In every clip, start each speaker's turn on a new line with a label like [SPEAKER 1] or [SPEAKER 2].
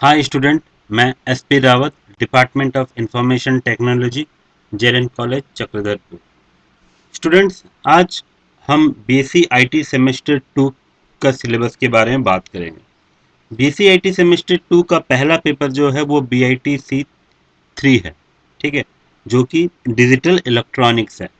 [SPEAKER 1] Hi student, मैं SP Rawat, department of information technology, JLN college Chakradharpur. Students, आज हम BSc IT semester 2 का syllabus के बारे में बात करेंगे। बीएससी आईटी सेमेस्टर 2 का पहला पेपर जो है वो बीआईटी C3 है, ठीक है, जो कि डिजिटल इलेक्ट्रॉनिक्स है।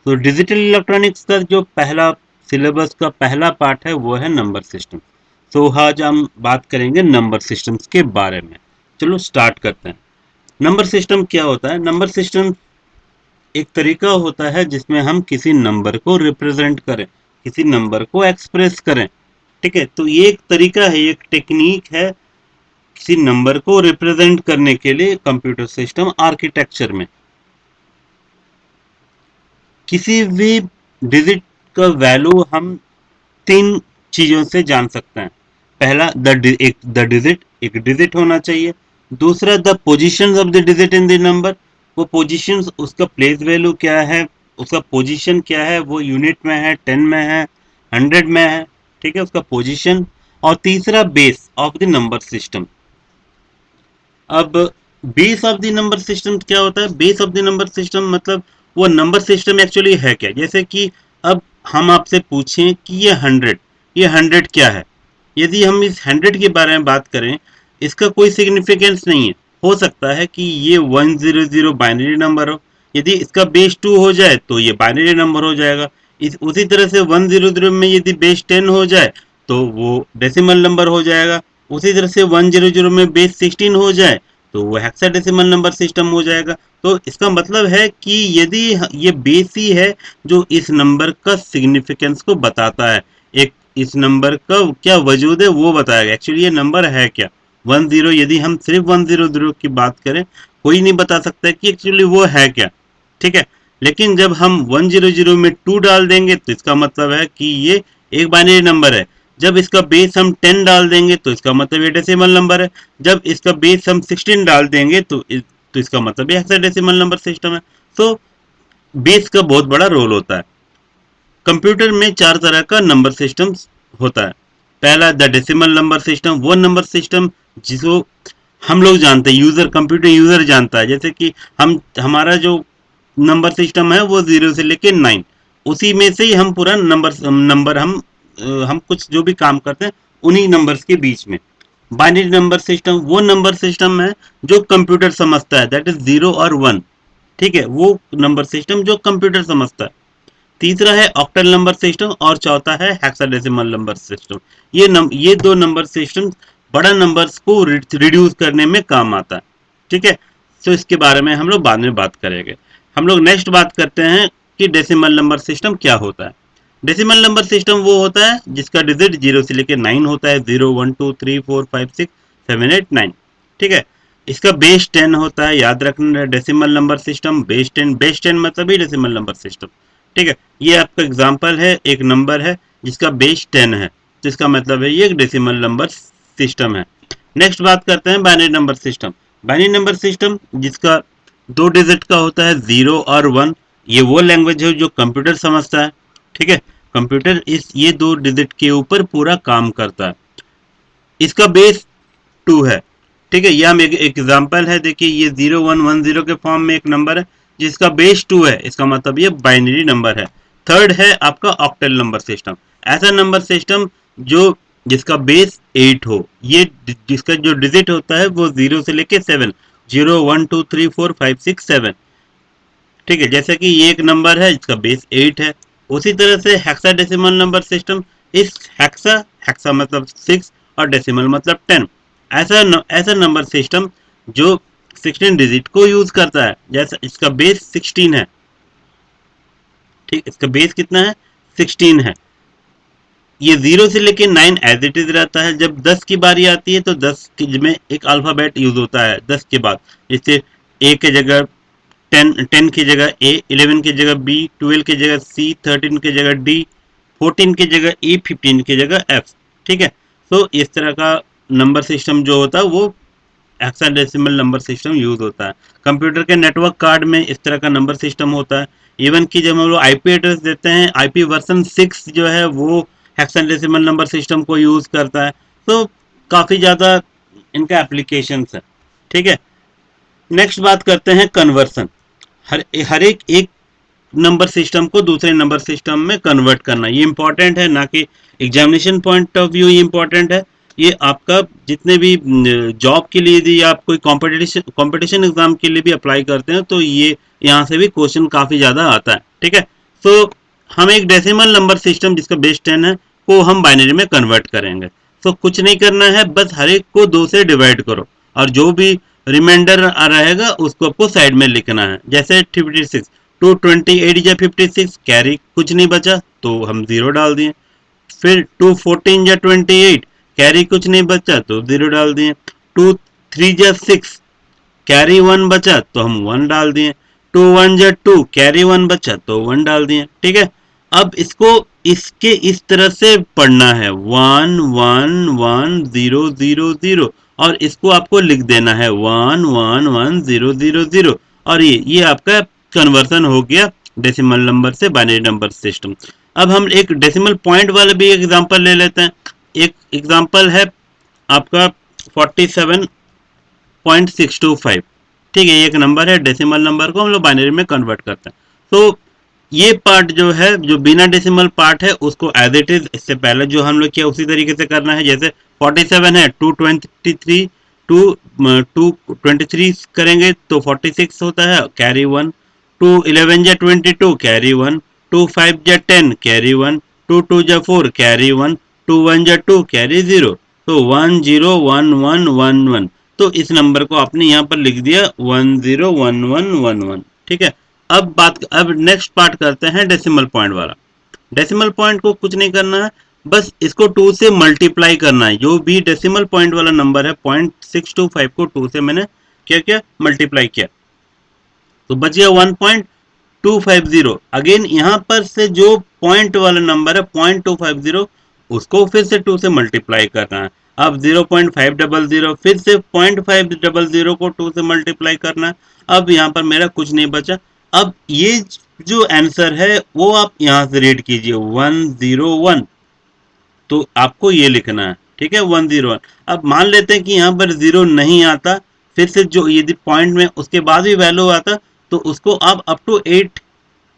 [SPEAKER 1] तो डिजिटल इलेक्ट्रॉनिक्स का जो पहला सिलेबस का पहला पार्ट है वो है नंबर सिस्टम। तो आज हम बात करेंगे नंबर सिस्टम्स के बारे में। चलो स्टार्ट करते हैं। नंबर सिस्टम क्या होता है? नंबर सिस्टम एक तरीका होता है जिसमें हम किसी नंबर को रिप्रेजेंट करें, किसी नंबर को एक्सप्रेस करें। ठीक है, तो ये एक तरीका है, एक टेक्निक है किसी नंबर को रिप्रेजेंट करने के लिए कंप्यूटर सिस्टम आर्किटेक्चर में। किसी भी डिजिट का वैल्यू हम तीन चीजों से जान सकते हैं। पहला द डिजिट, एक डिजिट होना चाहिए। दूसरा the position of the digit in the number, वो पोजीशन, उसका प्लेस वैल्यू क्या है, उसका पोजीशन क्या है, वो यूनिट में है, 10 में है, 100 में है, ठीक है, उसका पोजीशन। और तीसरा base of the number system. अब base of the number system क्या होता है? Base of the number system मतलब वो नंबर सिस्टम एक्चुअली है क्या। जैसे कि अब हम आपसे पूछें कि ये 100 क्या है। यदि हम इस 100 के बारे में बात करें, इसका कोई सिग्निफिकेंस नहीं है। हो सकता है कि ये 100 बाइनरी नंबर हो। यदि इसका बेस 2 हो जाए तो ये बाइनरी नंबर हो जाएगा। उसी तरह से 100 में यदि बेस 10 हो जाए तो वो डेसिमल नंबर हो जाएगा। उसी तरह से 100 में बेस 16 हो जाए तो वो हेक्साडेसिमल नंबर सिस्टम हो जाएगा। तो इसका मतलब है कि यदि ये बेस ही है जो इस नंबर का सिग्निफिकेंस को बताता है, एक इस नंबर का क्या वजूद है वो बताएगा एक्चुअली ये नंबर है क्या। 10, यदि हम सिर्फ 100 की बात करें, कोई नहीं बता सकता कि एक्चुअली वो है क्या। ठीक है, लेकिन जब हम 100 में 2 डाल देंगे तो इसका मतलब है कि ये एक बाइनरी नंबर है। जब इसका बेस हम 10 डाल देंगे तो इसका मतलब ये डेसिमल नंबर है। जब इसका बेस हम 16 डाल देंगे तो इसका मतलब ये हेक्साडेसिमल नंबर सिस्टम है। तो बेस का बहुत बड़ा रोल होता है। कंप्यूटर में चार तरह का नंबर सिस्टम होता है। पहला द डेसिमल नंबर सिस्टम, वो नंबर सिस्टम जिसको हम लोग जानते हैं, यूजर, कंप्यूटर यूजर जानता है। जैसे कि हमारा जो नंबर सिस्टम है वो 0 से लेके 9, उसी में से ही हम पूरा नंबर हम कुछ जो भी काम करते हैं उन्हीं नंबर्स के बीच में। बाइनरी नंबर सिस्टम वो नंबर सिस्टम है जो कंप्यूटर समझता है, दैट इज 0 और 1। ठीक है, वो नंबर सिस्टम जो कंप्यूटर समझता है। तीसरा है ऑक्टल नंबर सिस्टम और चौथा है हेक्साडेसिमल नंबर सिस्टम। ये दो नंबर सिस्टम बड़ा नंबर्स को रिड्यूस करने में काम आता है। ठीक है, तो इसके बारे में हम लोग बाद में बात करेंगे। हम लोग नेक्स्ट बात करते हैं कि डेसिमल नंबर सिस्टम क्या होता है। डेसिमल नंबर सिस्टम वो होता है जिसका डिजिट 0 से लेकर 9 होता है, 0 1 2 3 4 5 6 7 8 9। ठीक है, इसका बेस 10 होता है। याद रखना, डेसिमल नंबर सिस्टम बेस 10 मतलब ही डेसिमल नंबर सिस्टम। ठीक है, ये आपका एग्जांपल है, एक नंबर है जिसका बेस 10 है, तो इसका मतलब है ये एक डेसिमल नंबर सिस्टम है। नेक्स्ट बात करते हैं binary number system. Binary number system जिसका दो डिजिट का होता है, 0 और 1। ये वो लैंग्वेज है जो कंप्यूटर समझता है। ठीक है, कंप्यूटर इस ये दो डिजिट के ऊपर पूरा काम करता है। इसका बेस 2 है। ठीक है, ये हम एक एग्जांपल है, देखिए ये 0110 के फॉर्म में एक नंबर है जिसका बेस 2 है, इसका मतलब ये बाइनरी नंबर है। थर्ड है आपका ऑक्टल नंबर सिस्टम, ऐसा नंबर सिस्टम जो जिसका बेस 8 हो। ये जिसका जो डिजिट होता है वो 0 से लेके 7, 0 1 2 3 4 5 6 7। ठीक है, जैसे कि ये एक नंबर है जिसका बेस 8 है। उसी तरह से हेक्साडेसिमल नंबर सिस्टम, इस हेक्सा हेक्सा मतलब 6 और डेसिमल मतलब 10, ऐसा नंबर सिस्टम जो 16 डिजिट को यूज करता है। जैसा इसका बेस 16 है। ठीक, इसका बेस कितना है? 16 है। ये 0 से लेके 9 एज इट इज रहता है। जब 10 की बारी आती है तो 10 में एक अल्फाबेट यूज होता है 10 के बाद। जैसे ए के जगह 10 की जगह ए, 11 की जगह बी, 12 की जगह सी, 13 की जगह डी, 14 की जगह ई, 15 की जगह एफ। ठीक है, तो इस तरह का नंबर सिस्टम जो होता है वो हेक्साडेसिमल नंबर सिस्टम यूज होता है। कंप्यूटर के नेटवर्क कार्ड में इस तरह का नंबर सिस्टम होता है। इवन कि जब हम लोग आईपी एड्रेस देते हैं, आईपी वर्जन 6 जो है वो हेक्साडेसिमल नंबर सिस्टम को यूज करता है। तो काफ़ी ज़्यादा इनका एप्लीकेशन है। ठीक है, नेक्स्ट बात करते हैं कन्वर्सन। हर एक नंबर सिस्टम को दूसरे नंबर सिस्टम में कन्वर्ट करना, ये इंपॉर्टेंट है, ना कि एग्जामिनेशन पॉइंट ऑफ व्यू ये इंपॉर्टेंट है, ये आपका जितने भी जॉब के लिए यदि आप कोई कंपटीशन एग्जाम के लिए भी अप्लाई करते हैं तो ये यहाँ से भी क्वेश्चन काफ़ी ज़्यादा आता है। ठीक है, तो हम एक डेसिमल नंबर सिस्टम जिसका बेस 10 है को हम बाइनरी में कन्वर्ट करेंगे। तो कुछ नहीं करना है, बस हर एक को 2 से डिवाइड करो और जो भी रिमाइंडर रहेगा उसको आपको साइड में लिखना है। जैसे 56 228 या 56 कैरी कुछ नहीं बचा तो हम 0 डाल दिए। फिर 214 या 28 कैरी कुछ नहीं बचा तो 0 डाल दिए। 23 या 6 कैरी 1 बचा तो हम 1 डाल दिए। 21 या 2 कैरी 1 बचा तो 1 डाल दिए। ठीक है, अब इसको इसके इस तरह से पढ़ना है 1 1 1 0 0 0 और इसको आपको लिख देना है 1 1 1 0 0 0 और ये आपका कन्वर्सन हो गया डेसिमल नंबर से बाइनरी नंबर सिस्टम। अब हम एक डेसिमल पॉइंट वाला भी एग्जांपल ले लेते हैं। एक एग्जांपल है आपका 47.625। ठीक है, ये एक नंबर है, डेसिमल नंबर को हम लोग बाइनरी में कन्वर्ट करते हैं। तो ये पार्ट जो है, जो बिना डेसिमल पार्ट है उसको एज इट इज इससे पहले जो हम लोग किया उसी तरीके से करना है। जैसे 47 है 223 223 करेंगे तो 46 होता है, कैरी 1। 211 या 22 कैरी 1। 25 या 10 कैरी 1। 22 या 4 कैरी 1। 21 या 2 कैरी 0। तो 1 0 1 1 1 1, तो इस नंबर को आपने यहाँ पर लिख दिया 1 0 1 1 1 1। ठीक है, अब नेक्स्ट पार्ट करते हैं डेसिमल पॉइंट वाला। डेसिमल पॉइंट को कुछ नहीं करना है, बस इसको 2 से मल्टीप्लाई करना है। जो भी डेसिमल पॉइंट वाला नंबर है 0.625 को 2 से मैंने क्या किया, मल्टीप्लाई किया, तो बच गया 1.250। अगेन यहाँ पर से जो पॉइंट वाला नंबर है 0.250 उसको फिर से 2 से मल्टीप्लाई करना है। अब 0.500 फिर से 0.500 को 2 से मल्टीप्लाई करना है। अब यहाँ पर मेरा कुछ नहीं बचा। अब ये जो आंसर है वो आप यहाँ से रीड कीजिए 101, तो आपको ये लिखना है। ठीक है, 101। अब मान लेते हैं कि यहाँ पर 0 नहीं आता, फिर से जो यदि पॉइंट में उसके बाद भी वैल्यू आता तो उसको आप अप टू 8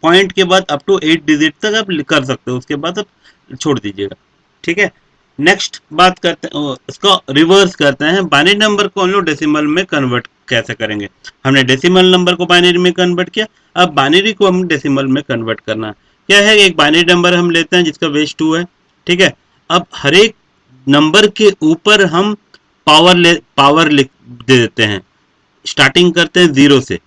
[SPEAKER 1] पॉइंट के बाद अप टू 8 डिजिट तक आप कर सकते हो, उसके बाद आप छोड़ दीजिएगा। ठीक है, नेक्स्ट बात करते हैं, इसको रिवर्स करते हैं। बाइनरी नंबर को हम लोग डेसिमल में कन्वर्ट कैसे करेंगे। हमने डेसिमल नंबर को बाइनरी में कन्वर्ट किया, अब बाइनरी को हम डेसिमल में कन्वर्ट करना है। क्या है, एक बाइनरी नंबर हम लेते हैं जिसका बेस 2 है। ठीक है, अब हर एक नंबर के ऊपर हम पावर लिख दे देते हैं। स्टार्टिंग करते हैं 0 से।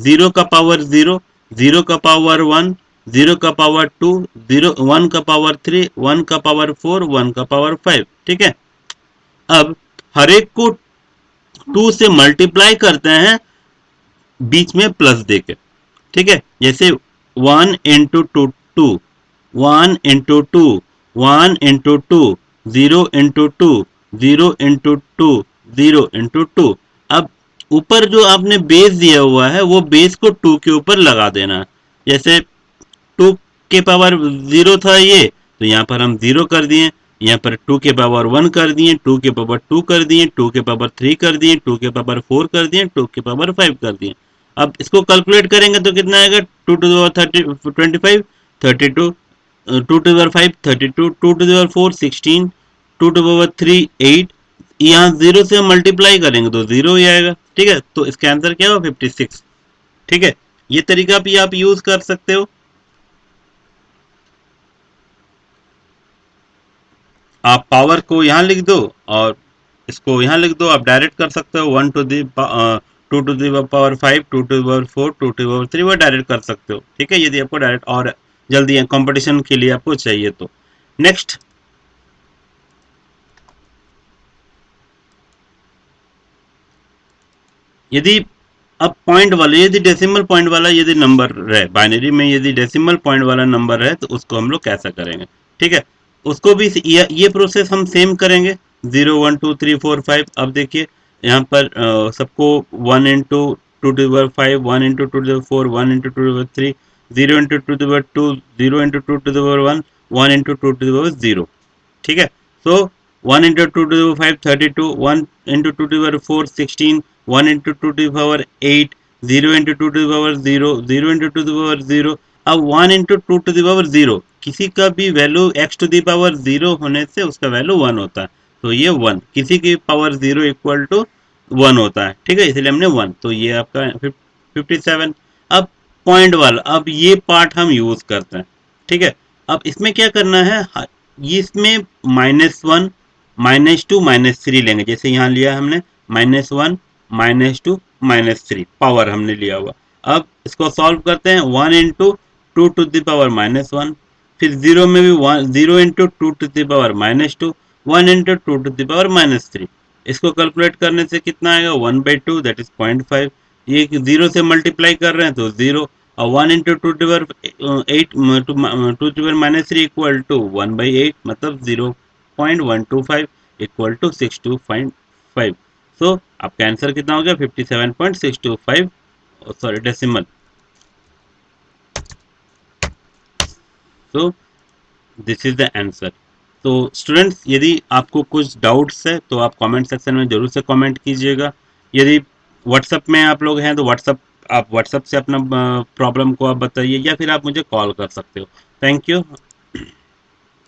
[SPEAKER 1] 0 का पावर 0, 0 का पावर 1, 0 का पावर 2, 1 का पावर 3, 1 का पावर 4, 1 का पावर 5। ठीक है, अब हर एक को 2 से मल्टीप्लाई करते हैं बीच में प्लस देके। ठीक है, जैसे 1 into 2 1 into 2 1 into 2 0 into 2 0 into 2 0 into 2। अब ऊपर जो आपने बेस दिया हुआ है वो बेस को 2 के ऊपर लगा देना। जैसे 2 के पावर 0 था ये, तो यहाँ पर हम 0 कर दिए। यहाँ पर 2 के पावर 1 कर दिए, 2 के पावर 2 कर दिए, 2 के पावर 3 कर दिए, 2 के पावर 4 कर दिए, 2 के पावर 5 कर दिए। अब इसको कैलकुलेट करेंगे तो कितना आएगा, 2 to the 25 32, 2 to the 5 32, 2 to the 4 16, 2 to the 3 8। यहाँ 0 से मल्टीप्लाई करेंगे तो 0 ही आएगा। ठीक है, तो इसका आंसर क्या होगा 56। ठीक है, ये तरीका भी आप यूज कर सकते हो। आप पावर को यहाँ लिख दो और इसको यहाँ लिख दो, आप डायरेक्ट कर सकते हो। 1 to the 2 to the power 5, 2 to the power 4, 2 to the power 3, वो डायरेक्ट कर सकते हो। ठीक है, यदि आपको डायरेक्ट और जल्दी कंपटीशन के लिए आपको चाहिए तो। नेक्स्ट, यदि अब पॉइंट वाले, यदि डेसिमल पॉइंट वाला यदि नंबर है बाइनरी में, यदि डेसिमल पॉइंट वाला नंबर है तो उसको हम लोग कैसा करेंगे। ठीक है, उसको भी ये प्रोसेस हम सेम करेंगे। 0 1 2 3 4 5। अब देखिए यहाँ पर सबको 1 into 2 to the 5, 1 into 2 to the 4, 1 into 2 to the 3, 0 into 2 to the 2, 0 into 2 to the 1, 1 into 2 to the 0। ठीक है, सो 1 into 2 to the power 5 32, 1 into 2 to the power 4 16, 1 into 2 to the power 8, 0 into 2 to the power 0, 0 into 2 to the power 0। अब 1 into 2 to the power 0, किसी का भी value x to the power 0 होने से उसका value 1 होता है, तो ये 1, किसी की पावर 0 इक्वल टू 1 होता है, ठीक है, इसलिए हमने 1, तो ये आपका 57। अब पॉइंट वाला, अब ये पार्ट हम यूज करते हैं, ठीक है। अब इसमें क्या करना है, ये इसमें -1 -2 -3 लेंगे, जैसे यहाँ लिया हमने -1 -2 -3 पावर हमने लिया हुआ। अब इसको सॉल्व करते हैं, 1 इंटू 2 टू द पावर -1, फिर जीरो में भी 1, 0 into 2 to the power -2, 1 into 2 to the power -3। इसको कैलकुलेट करने से कितना आएगा, 1/2 दैट इज 0.5। ये जीरो से मल्टीप्लाई कर रहे हैं तो जीरो, और 1 into 2 to power 8 to two power -3 equal to 1/8, मतलब 0.125 इक्वल टू 625। सो आपका आंसर कितना हो गया, 57.625, sorry decimal. So this is the answer. तो स्टूडेंट्स, यदि आपको कुछ डाउट्स है तो आप कमेंट सेक्शन में जरूर से कमेंट कीजिएगा। यदि व्हाट्सएप में आप लोग हैं तो आप व्हाट्सएप से अपना प्रॉब्लम को आप बताइए, या फिर आप मुझे कॉल कर सकते हो। Thank you.